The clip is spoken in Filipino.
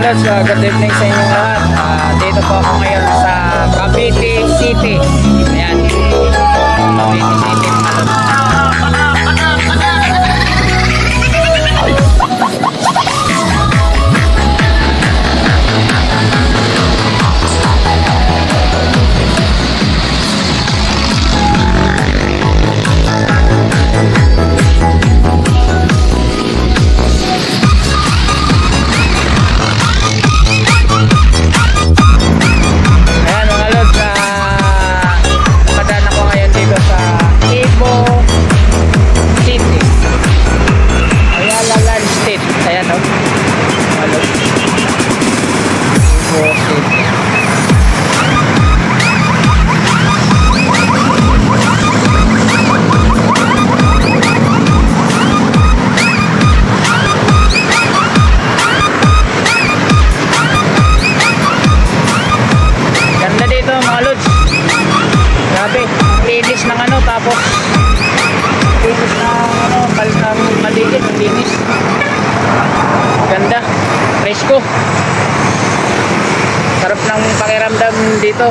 lods, good evening sa inyong lahat. Dito po ako ngayon sa Cavite City. Ayan, Cavite City mga lods. Linis ng ano, tapos linis ng maligit, linis, ganda, presko, sarap ng pakiramdam dito.